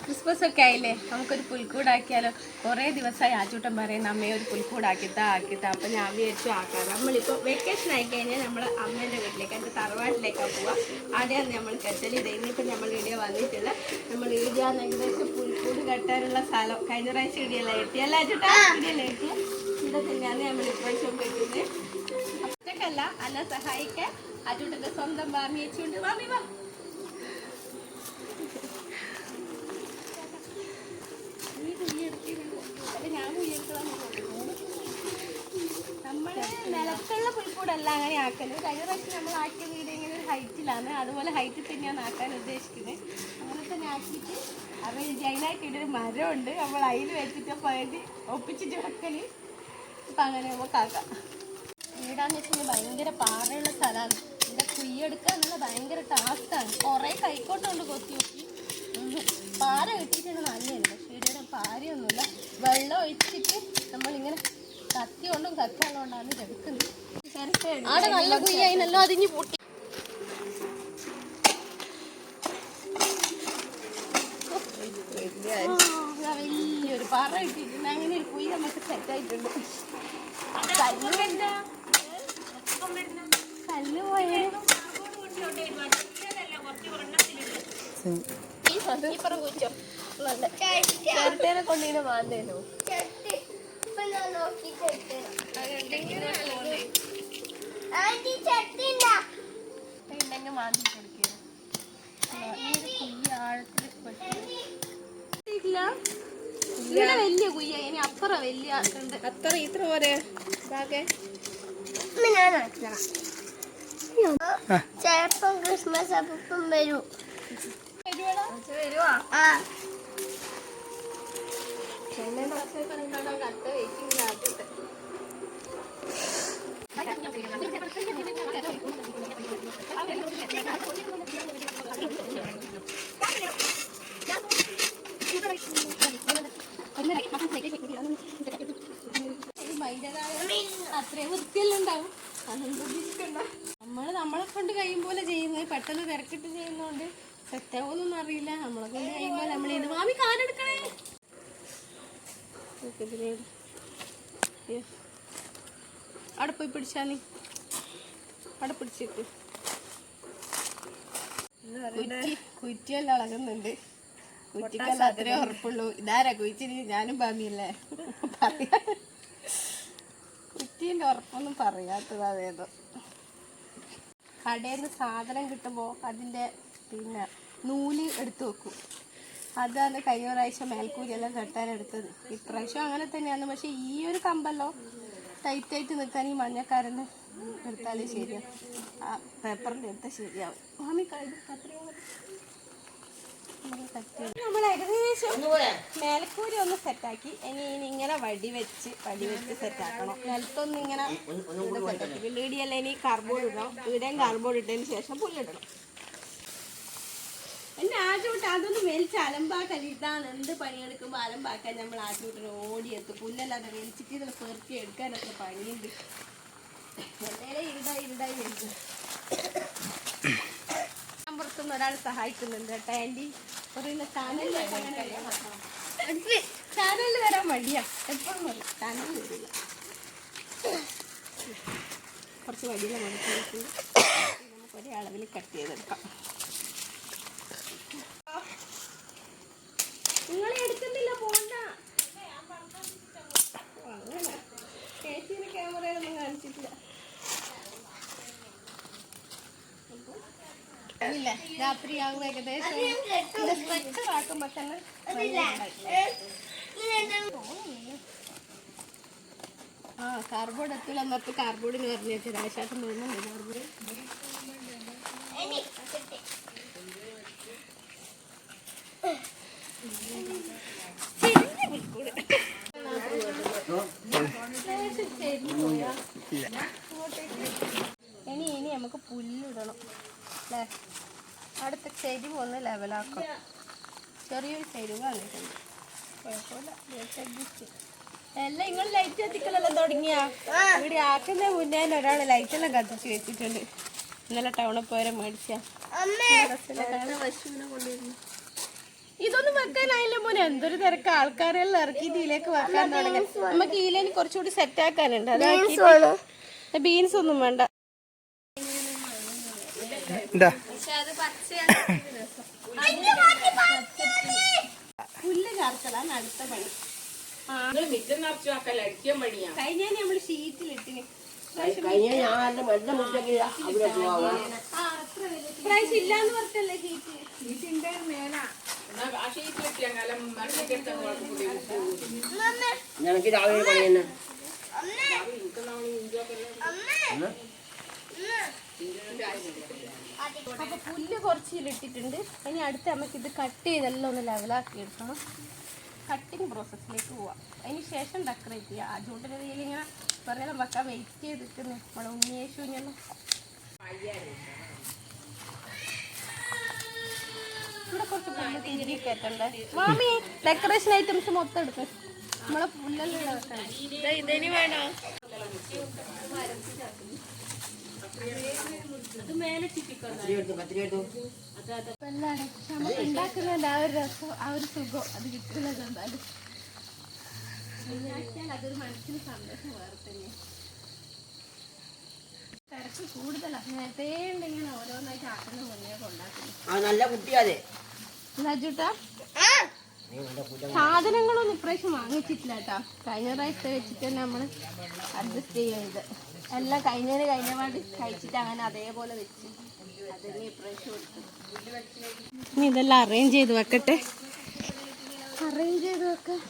Christmas ഒക്കെ ആയില്ലേ, നമുക്കൊരു പുൽക്കൂടാക്കിയാലോ. കുറേ ദിവസമായി ആച്ചൂട്ടൻ പറയുന്ന അമ്മയെ ഒരു പുൽക്കൂടാക്കിത്താ. അപ്പം ഞാൻ വിചാരിച്ചു ആക്കാം. നമ്മളിപ്പോൾ വെക്കേഷൻ ആയി കഴിഞ്ഞാൽ നമ്മൾ അമ്മേൻ്റെ വീട്ടിലേക്ക്, എൻ്റെ തറവാട്ടിലേക്കാണ് പോവുക. അവിടെയാണ് നമ്മൾ കെട്ടൽ. ഇന്നിപ്പോൾ നമ്മൾ ഇവിടെ വന്നിട്ടുള്ള നമ്മൾ ഇവിടെയാണ് ഏകദേശം പുൽക്കൂട് കെട്ടാനുള്ള സ്ഥലം. കഴിഞ്ഞ പ്രാവശ്യം ഇടിയല്ല കെട്ടിയല്ല ആച്ചൂട്ടാ, ഇടിയല്ല കെട്ടിയ ഇവിടെ തന്നെയാണ് നമ്മൾ ഇപ്രാവശ്യം കെട്ടുന്നത്. ഒറ്റക്കല്ല, അന്നെ സഹായിക്കാൻ ആച്ചൂട്ടൻ്റെ സ്വന്തം മാമി വെച്ചുകൊണ്ട്. മാമി വാ. നമ്മള് നിലത്തുള്ള പുൽക്കൂടല്ല അങ്ങനെ ആക്കല്. കഴിഞ്ഞ പ്രാവശ്യം നമ്മൾ ആക്കിയ വീട് ഇങ്ങനെ ഒരു ഹൈറ്റിലാണ്, അതുപോലെ ഹൈറ്റിൽ തന്നെയാണ് ആക്കാൻ ഉദ്ദേശിക്കുന്നത്. അങ്ങനെ തന്നെ ആക്കിയിട്ട് അവർ ജൈനായിട്ടൊരു മരമുണ്ട്, നമ്മൾ അതിൽ വെച്ചിട്ട് പകുതി ഒപ്പിച്ചിട്ട് വെക്കല്. അപ്പം അങ്ങനെ നമുക്ക് ആക്കാം. വീടാന്ന് വെച്ചിട്ടുണ്ടെങ്കിൽ ഭയങ്കര പാറയുള്ള സ്ഥലമാണ്. ഇവിടെ കുയ്യെടുക്കുക എന്നുള്ള ഭയങ്കര ടാസ്ക്കാണ്. കുറേ കൈക്കോട്ടുണ്ട് കൊത്തി നോക്കി പാര കിട്ടിയിട്ടുണ്ട് നല്ലതാണ്. പക്ഷേ ഇവിടെ പാരയൊന്നുമില്ല. വെള്ളം ഒഴിച്ചിട്ട് നമ്മളിങ്ങനെ കത്തി കൊണ്ടും കത്തിയുള്ളതുകൊണ്ടാണ് ഇതെടുക്കുന്നത്. അവിടെ നല്ല കുയ്യായിനല്ലോ, അതിഞ്ഞ് പൊട്ടി. വലിയൊരു പാറ കിട്ടിയിട്ടുണ്ട്. അങ്ങനെ ഒരു കുയ്യ നമുക്ക് സെറ്റായിട്ടുണ്ട്. കല്ല് പോയാലും ഇപ്പുറം കുച്ചോ ചേർത്തേനെ കൊണ്ടിങ്ങനെ മാന്തേനോ ഉണ്ടെങ്കിൽ മാന്തി കൊടുക്കുക. കുയ്യ ആഴത്തിൽ ഇവിടെ വലിയ കുയ്യ, ഇനി അപ്പുറം വലിയ ഉണ്ട്. അത്ര ഇത്ര പോരെ ചിലപ്പം ക്രിസ്മസ് അപ്പം വരൂ. അത്രയും വൃത്തിയെല്ലാം ഉണ്ടാവും. നമ്മളെ കൊണ്ട് കഴിയും പോലെ ചെയ്യുന്നത്. പെട്ടെന്ന് തിരക്കിട്ട് ചെയ്യുന്നോണ്ട് സെറ്റാവോന്നൊന്നും അറിയില്ല. നമ്മളെ കൊണ്ട് കഴിയുമ്പോൾ നമ്മൾ ഇത് മാമി കാലെടുക്കണേ. അവിടെ പോയി പിടിച്ചാ നീ അവിടെ പിടിച്ചേക്ക്. കുറ്റിയെല്ലാം ഇളകുന്നുണ്ട്. കുറ്റിക്കെല്ലാം അത്രേ ഉറപ്പുള്ളൂ. ഇതാരാ കുഴിച്ചിരി? ഞാനും ബാമിയല്ലേ പറയാ. കുറ്റീൻ്റെ ഉറപ്പൊന്നും പറയാത്തതേതോ. കടയിൽ നിന്ന് സാധനം കിട്ടുമ്പോൾ അതിൻ്റെ പിന്നെ നൂല് എടുത്തു വെക്കും. അതാണ് കഴിഞ്ഞ പ്രാവശ്യം മേൽക്കൂലിയെല്ലാം കെട്ടാനെടുത്തത്. ഇപ്രാവശ്യം അങ്ങനെ തന്നെയാണ്. പക്ഷെ ഈ ഒരു കമ്പല്ലോ ടൈറ്റായിട്ട് നിൽക്കാൻ ഈ മഞ്ഞക്കാരന് എടുത്താലേ ശരിയാവും. ആ പേപ്പറിൻ്റെ എടുത്താൽ ശരിയാവും. മാമി നമ്മൾ ഏകദേശം മേൽക്കൂരി ഒന്ന് സെറ്റാക്കി. ഇനി ഇങ്ങനെ വടി വെച്ച് സെറ്റാക്കണം. നിലത്തൊന്നും ഇങ്ങനെ സെറ്റാക്കി. പിന്നെ ഇടിയല്ല ഇനി കാർബോർഡ് ഇടണം. ഇവിടെയും കാർബോർഡ് ഇട്ടതിന് ശേഷം പുല്ലിടണം. എൻ്റെ ആചൂട്ട് അതൊന്ന് വലിച്ച് അലമ്പാക്കാൻ. ഇതാണ് എന്ത് പണിയെടുക്കുമ്പോൾ അലമ്പാക്കാൻ നമ്മൾ ആചൂട്ടിന് ഓടിയെത്തും. പുല്ലല്ലാതെ വലിച്ചിട്ട് ഇത് പെറുക്കി എടുക്കാനൊക്കെ പണിയുണ്ട്. എന്നേരെ ഇരുടായി വരുന്നു. പുറത്തുനിന്ന് ഒരാൾ സഹായിക്കുന്നുണ്ട് കേട്ടോ. ആൻറ്റി പറയുന്ന ചാനലിൽ വരാൻ മടിയാ. എപ്പോഴും മതി, ചാനലിൽ വരില്ല. കുറച്ച് വടിയില മടുത്ത് നമുക്ക് ഒരേ അളവിൽ കട്ട് ചെയ്തെടുക്കാം. നിങ്ങൾ എടുക്കുന്നില്ല, പോണ്ട. അങ്ങനെ ചേച്ചീനെ ക്യാമറയിലൊന്നും കാണിച്ചിട്ടില്ല. ഇല്ല, രാത്രിയാകും ഏകദേശം. ആക്കുമ്പോ തന്നെ കാർബോർഡ് എത്തില്ല. എന്നിട്ട് കാർബോർഡിന് പറഞ്ഞു വെച്ചാൽ രാശാട്ടം തോന്നുന്നുണ്ട്. കാർബോർഡ് ഇനി നമുക്ക് പുല്ലിടണം അല്ലേ. അടുത്ത ചെരുവ് ഒന്ന് ലെവലാക്കാം. ചെറിയൊരു ചെരുവ് വന്നിട്ടുണ്ട്. കുഴപ്പമില്ല, എല്ലാം നിങ്ങൾ ലൈറ്റ് കത്തിക്കലെല്ലാം തുടങ്ങിയാ? ഇവിടെ ആക്കുന്ന മുന്നേ ഒരാൾ ലൈറ്റെല്ലാം കത്തിച്ച് വെച്ചിട്ടുണ്ട്. ഇന്നലെ ടൗണിൽ പോരെ മേടിച്ച പശുവിനെ കൊണ്ടുവരുന്നു. ഇതൊന്നും വെക്ക വെക്കാനായില്ല മോനെ, എന്തൊരു തിരക്ക്. ആൾക്കാരെല്ലാം ഇറക്കി ഇതിലേക്ക് വെക്കാൻ തുടങ്ങി. നമുക്ക് ഇതിലേക്ക് കുറച്ചുകൂടി സെറ്റ് ആക്കാനുണ്ട്. അതാക്കി ബീൻസ് ഒന്നും വേണ്ട. പുല്ല് ചേർക്കലാണ് അടുത്ത പണി. കഴിഞ്ഞ നമ്മള് ഷീറ്റിലിട്ടിന് പ്രാവശ്യം ഇല്ലാന്ന് പറഞ്ഞല്ലേ ഷീറ്റ്. ഞങ്ങൾക്ക് രാവിലെ പണി തന്നെ. അപ്പൊ പുല്ല് കുറച്ചിലിട്ടിട്ടുണ്ട്. ഇനി അടുത്ത് നമുക്ക് ഇത് കട്ട് ചെയ്തെല്ലാം ഒന്ന് ലെവലാക്കി എടുക്കണം. കട്ടിങ് പ്രോസസ്സിലേക്ക് പോവാം. അതിന് ശേഷം ഡെക്കറേറ്റ് ചെയ്യാം. അതുകൊണ്ട് ഇങ്ങനെ കുറേ വെക്കാൻ വെയിറ്റ് ചെയ്ത് നിൽക്കുന്നു നമ്മളെ ഉണ്ണിയേശു. ഇവിടെ കുറച്ച് പുല്ല് തിരികെ കയറ്റണ്ടേ മാമി? ഡെക്കറേഷൻ ഐറ്റംസ് മൊത്തം എടുക്കും. നമ്മളെ പുല്ലെല്ലാം വെക്കണം. ഇതിന് വേണോ? അത് മേലെ നമ്മൾ ഉണ്ടാക്കുന്നതിന്റെ ആ ഒരു രസം, ആ ഒരു സുഖം അത് കിട്ടുന്നത് എന്തായാലും അതൊരു മനസ്സിന് സന്തോഷം വേറെ തന്നെ. തിരക്ക് കൂടുതലാണ്. നേരത്തെ ഇങ്ങനെ ഓരോന്നായിട്ട് ആക്കുന്ന മുന്നേ കൊണ്ടാക്കുന്നു. നല്ല കുട്ടിയാതെ ചൂട്ടാ സാധനങ്ങളൊന്നും ഇപ്രാവശ്യം വാങ്ങിച്ചിട്ടില്ല കേട്ടോ. കഴിഞ്ഞ പ്രാവശ്യത്തെ വെച്ചിട്ട് തന്നെ നമ്മള് അഡ്ജസ്റ്റ് ചെയ്ത് എല്ലാം കഴിഞ്ഞ പാട് കഴിച്ചിട്ട് അങ്ങനെ അതേപോലെ വെച്ച് അതിന് ഇപ്രാവശ്യം കൊടുത്തു. ഇനി ഇതെല്ലാം അറേഞ്ച് ചെയ്ത് വെക്കട്ടെ. അറേഞ്ച് ചെയ്ത് വെക്കാം.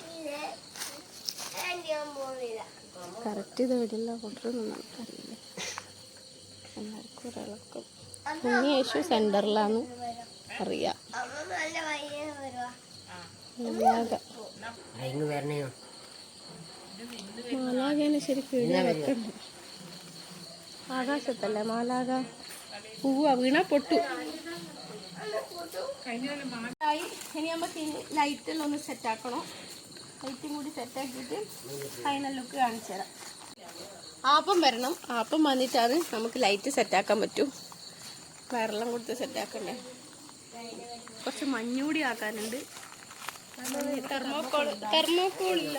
കറക്റ്റ് ഇത് വരില്ല. കൊണ്ടുവരുന്ന നമുക്കറിയില്ല. എല്ലാവർക്കും ഒരിളക്കം. ഉണ്ണിയേശു സെന്ററിലാന്ന് അറിയാം. മാലാഖേനെ ശരിക്കും ഇവിടെ വെക്കണ്ട. ആകാശത്തല്ലേ മാലാഖ? പൂവ വീണ പൊട്ടു. ഇനി നമുക്ക് ലൈറ്റെല്ലാം ഒന്ന് സെറ്റാക്കണം. ലൈറ്റും കൂടി സെറ്റാക്കിയിട്ട് ഫൈനൽ ലുക്ക് കാണിച്ചു തരാം. ആപ്പം വരണം. ആപ്പം വന്നിട്ടാണ് നമുക്ക് ലൈറ്റ് സെറ്റാക്കാൻ പറ്റൂ. വയറെല്ലാം കൊടുത്ത് സെറ്റാക്കണ്ടേ. കുറച്ച് മഞ്ഞൂടി ആക്കാനുണ്ട്. തെർമോക്കോളില്ല.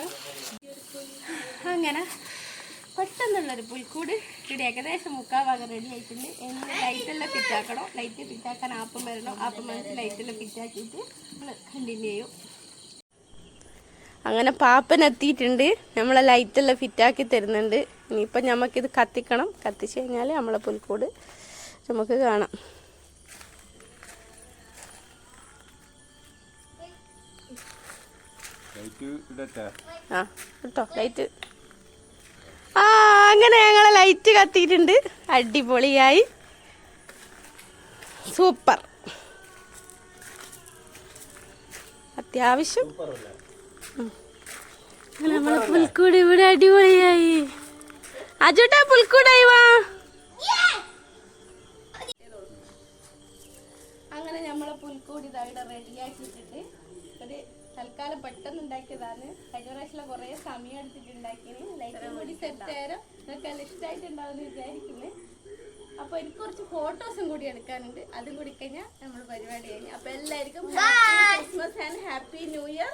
അങ്ങനെ പെട്ടെന്നുള്ളൊരു പുൽക്കൂട് ഇവിടെ ഏകദേശം 3/4 ഭാഗം റെഡി ആയിട്ടുണ്ട്. ഇനി ലൈറ്റെല്ലാം ഫിറ്റാക്കണം. ലൈറ്റ് ഫിറ്റാക്കാൻ ആപ്പം വരണം. ആപ്പം വന്നിട്ട് ലൈറ്റെല്ലാം ഫിറ്റാക്കിയിട്ട് നമ്മൾ കണ്ടിന്യൂ ചെയ്യും. അങ്ങനെ പാപ്പൻ എത്തിയിട്ടുണ്ട്. നമ്മളെ ലൈറ്റെല്ലാം ഫിറ്റാക്കി തരുന്നുണ്ട്. ഇനിയിപ്പം നമുക്കിത് കത്തിക്കണം. കത്തിച്ച് കഴിഞ്ഞാൽ നമ്മളെ പുൽക്കൂട് നമുക്ക് കാണാം. ആ കേട്ടോ ലൈറ്റ്. അങ്ങനെ ഞങ്ങളെ ലൈറ്റ് കത്തിയിട്ടുണ്ട്. അടിപൊളിയായി. സൂപ്പർ. അത്യാവശ്യം നമ്മളെ പുൽക്കൂട് ഇവിടെ അടിപൊളിയായി. അജുട്ടാ പുൽക്കൂടായി വാ. അങ്ങനെ നമ്മളെ പുൽക്കൂട് ഇതായിട്ട് റെഡിയാക്കിയിട്ടുണ്ട്. ഒരു തൽക്കാലം പെട്ടെന്ന് ഉണ്ടാക്കിയതാണ്. കഴിഞ്ഞ പ്രാവശ്യം കുറേ സമയം എടുത്തിട്ട് ഉണ്ടാക്കിയത്. ലൈറ്റും കൂടി സെറ്റ് ആയാലും നിങ്ങൾക്ക് ഇഷ്ടമായിട്ടുണ്ടാവുമെന്ന് വിചാരിക്കുന്നത്. അപ്പൊ എനിക്ക് കുറച്ച് ഫോട്ടോസും കൂടി എടുക്കാനുണ്ട്. അതും കൂടി കഴിഞ്ഞാൽ നമ്മൾ പരിപാടി കഴിഞ്ഞു. അപ്പൊ എല്ലാവർക്കും Christmas and happy new year.